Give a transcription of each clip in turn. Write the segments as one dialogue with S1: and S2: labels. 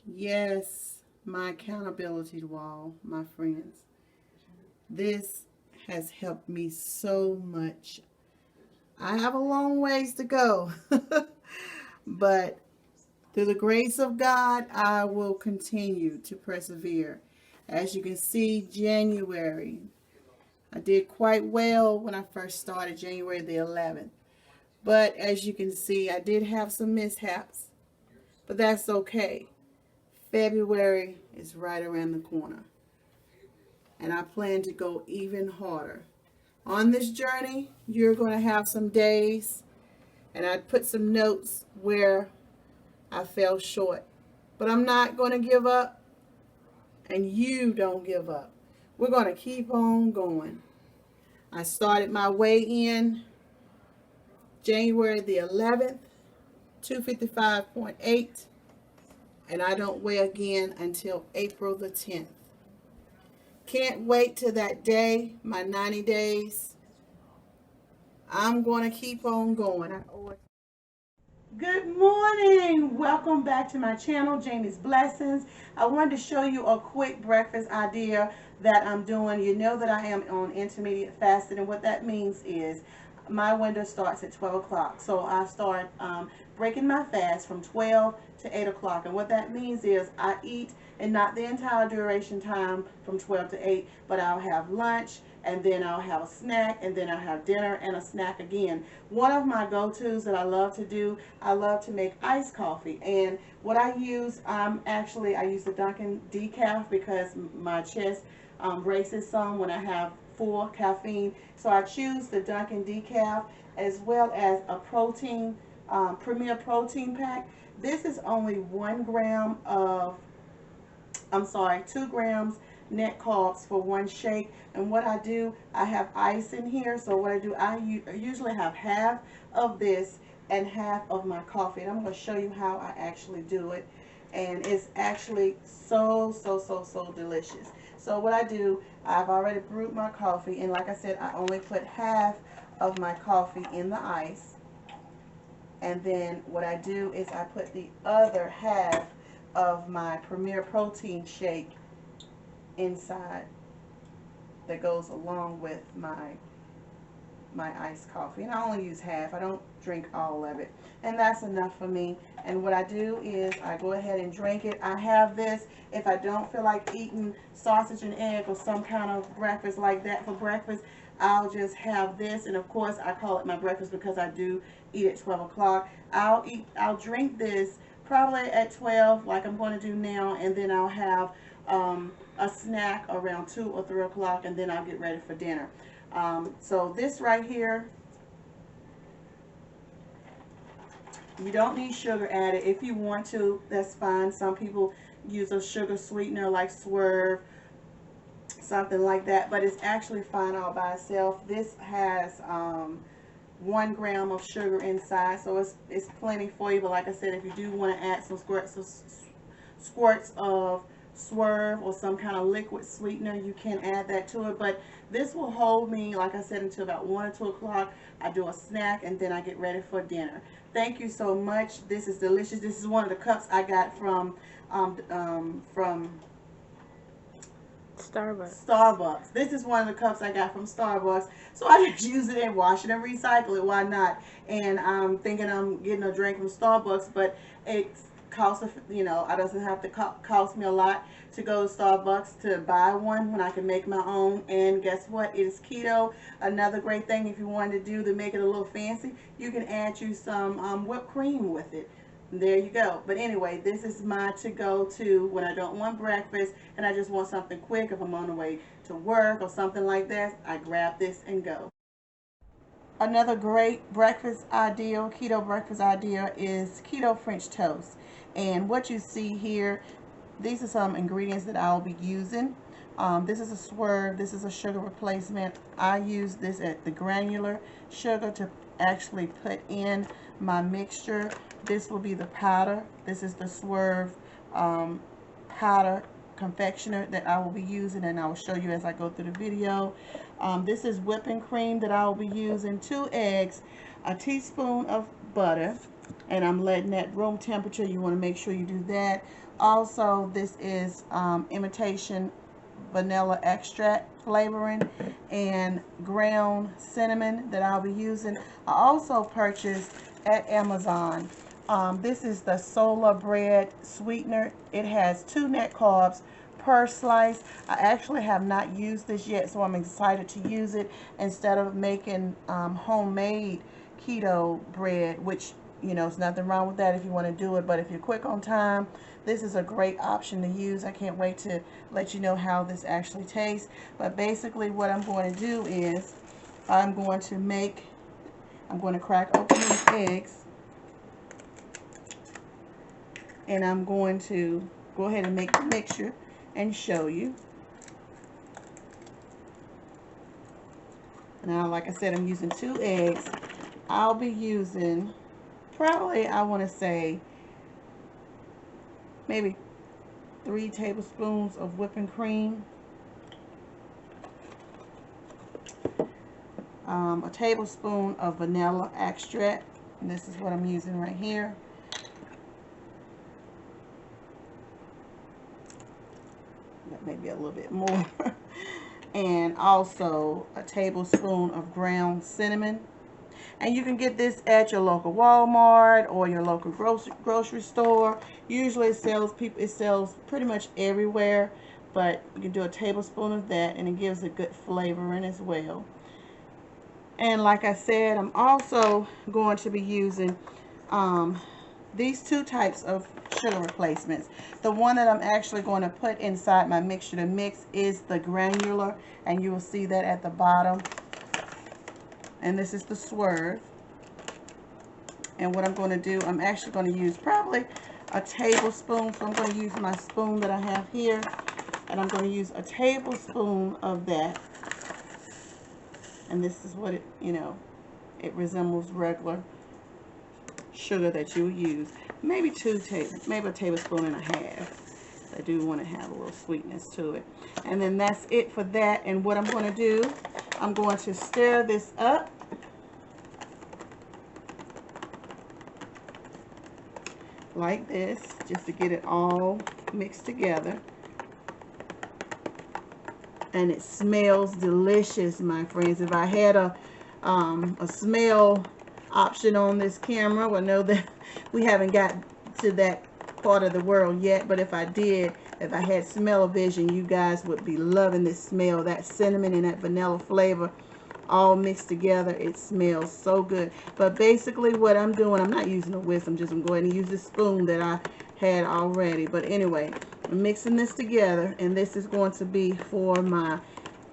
S1: Yes, my accountability wall, my friends. This has helped me so much. I have a long ways to go, but through the grace of God, I will continue to persevere. As you can see, January, I did quite well when I first started, January the 11th. But as you can see, I did have some mishaps, but that's okay. February is right around the corner, and I plan to go even harder. On this journey, you're going to have some days, and I put some notes where I fell short. But I'm not going to give up, and you don't give up. We're going to keep on going. I started my weigh in January the 11th, 255.8, and I don't weigh again until April the 10th. Can't wait till that day, my 90 days. I'm going to keep on going. Good morning. Welcome back to my channel, Jamie's Blessings. I wanted to show you a quick breakfast idea that I'm doing. You know that I am on intermediate fasting, and what that means is my window starts at 12 o'clock. So I start breaking my fast from 12 to 8 o'clock. And what that means is I eat, and not the entire duration time from 12 to 8, but I'll have lunch, and then I'll have a snack, and then I'll have dinner and a snack again. One of my go-tos that I love to do, I love to make iced coffee. And what I use, I use the Dunkin' decaf because my chest races some when I have full caffeine. So I choose the Dunkin' decaf, as well as a protein, Premier protein pack. This is only 1 gram of, 2 grams net carbs for one shake. And what I do, I have ice in here. So what I do, I usually have half of this and half of my coffee. And I'm going to show you how I actually do it. And it's actually so delicious. So what I do, I've already brewed my coffee. And like I said, I only put half of my coffee in the ice. And then what I do is I put the other half of my Premier Protein shake inside, that goes along with my iced coffee. And I only use half. I don't drink all of it. And that's enough for me. And what I do is I go ahead and drink it. I have this if I don't feel like eating sausage and egg or some kind of breakfast like that for breakfast. I'll just have this, and of course I call it my breakfast because I do eat at 12 o'clock. I'll drink this probably at 12 like I'm going to do now, and then I'll have a snack around 2 or 3 o'clock, and then I'll get ready for dinner. So this right here, you don't need sugar added. If you want to, that's fine. Some people use a sugar sweetener like Swerve, something like that, but it's actually fine all by itself. This has 1 gram of sugar inside, so it's plenty for you. But like I said, if you do want to add some squirts of Swerve or some kind of liquid sweetener, you can add that to it. But this will hold me, like I said, until about 1 or 2 o'clock. I do a snack, and then I get ready for dinner. Thank you so much. This is delicious. This is one of the cups I got from Starbucks. This is one of the cups I got from Starbucks. So I just use it and wash it and recycle it. Why not? And I'm thinking I'm getting a drink from Starbucks, but it costs, it doesn't have to cost me a lot to go to Starbucks to buy one when I can make my own. And guess what? It is keto. Another great thing, if you wanted to do to make it a little fancy, you can add you some whipped cream with it. There you go. But anyway, this is my to-go to when I don't want breakfast and I just want something quick. If I'm on the way to work or something like that, I grab this and go. Another great breakfast idea, keto breakfast idea, is keto French toast. And what you see here, these are some ingredients that I'll be using. This is a Swerve. This is a sugar replacement. I use this at the granular sugar to actually put in my mixture. This will be the powder. This is the Swerve powder confectioner that I will be using, and I will show you as I go through the video. This is whipping cream that I will be using, 2 eggs, a teaspoon of butter, and I'm letting that room temperature. You want to make sure you do that. Also, this is imitation vanilla extract flavoring and ground cinnamon that I'll be using. I also purchased at Amazon. This is the Solar Bread sweetener. It has 2 net carbs per slice. I actually have not used this yet, so I'm excited to use it instead of making homemade keto bread, which, you know, there's nothing wrong with that if you want to do it, but if you're quick on time, this is a great option to use. I can't wait to let you know how this actually tastes. But basically what I'm going to do is I'm going to crack open these eggs, and I'm going to go ahead and make the mixture and show you. Now, like I said, I'm using 2 eggs. I'll be using probably, I want to say, maybe 3 tablespoons of whipping cream, a tablespoon of vanilla extract, and this is what I'm using right here. Maybe a little bit more. And also a tablespoon of ground cinnamon. And you can get this at your local Walmart or your local grocery store. Usually it sells pretty much everywhere, but you can do a tablespoon of that, and it gives a good flavoring as well. And like I said, I'm also going to be using these 2 types of sugar replacements. The one that I'm actually going to put inside my mixture to mix is the granular, and you will see that at the bottom. And this is the Swerve. And what I'm going to do, I'm actually going to use probably a tablespoon. So I'm going to use my spoon that I have here, and I'm going to use a tablespoon of that. And this is what it, you know, it resembles regular sugar that you use. Maybe maybe a tablespoon and a half. I do want to have a little sweetness to it. And then that's it for that. And what I'm going to do, I'm going to stir this up. Like this, just to get it all mixed together. And it smells delicious, my friends. If I had a smell option on this camera, well, know that we haven't got to that part of the world yet, but if I did, if I had smell-o-vision, you guys would be loving this smell. That cinnamon and that vanilla flavor all mixed together, it smells so good. But basically what I'm doing, I'm not using a whisk, I'm just going to go ahead and use the spoon that I had already. But anyway, I'm mixing this together, and this is going to be for my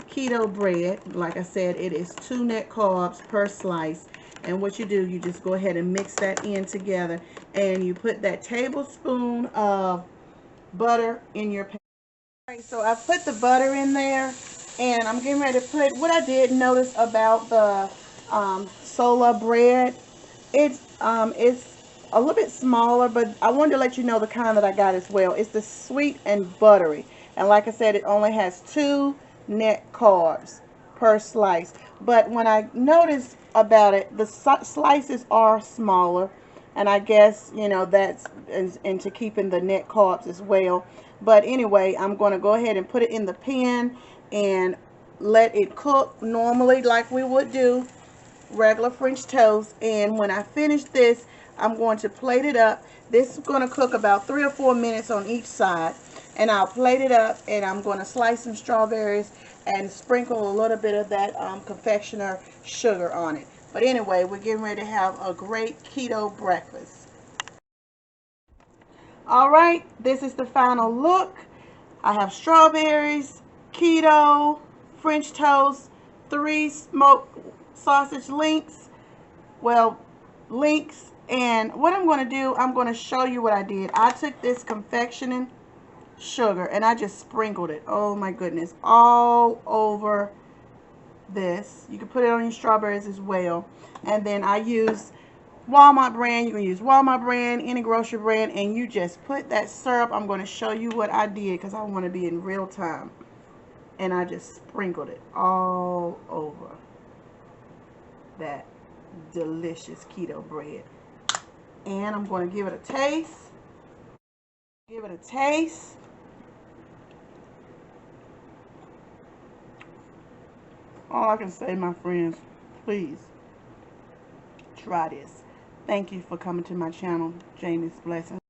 S1: keto bread. Like I said, it is 2 net carbs per slice. And what you do, you just go ahead and mix that in together, and you put that tablespoon of butter in your pan. All right, so I put the butter in there, and I'm getting ready to put, what I did notice about the Solar bread, it's a little bit smaller, but I wanted to let you know the kind that I got as well. It's the sweet and buttery, and like I said, it only has 2 net carbs per slice. But when I noticed about it, the slices are smaller, and I guess, you know, that's into keeping the net carbs as well. But anyway, I'm going to go ahead and put it in the pan and let it cook normally like we would do regular French toast. And when I finish this, I'm going to plate it up. This is going to cook about 3 or 4 minutes on each side, and I'll plate it up, and I'm going to slice some strawberries and sprinkle a little bit of that confectioner sugar on it. But anyway, we're getting ready to have a great keto breakfast. All right, this is the final look. I have strawberries, keto, French toast, 3 smoked sausage links. Well, links. And what I'm going to do, I'm going to show you what I did. I took this confectioning sugar and I just sprinkled it, oh my goodness, all over this. You can put it on your strawberries as well. And then I use Walmart brand. You can use Walmart brand, any grocery brand, and you just put that syrup. I'm going to show you what I did because I want to be in real time. And I just sprinkled it all over that delicious keto bread. And I'm going to give it a taste. Give it a taste. All I can say, my friends, please try this. Thank you for coming to my channel, Jamie's Blessings.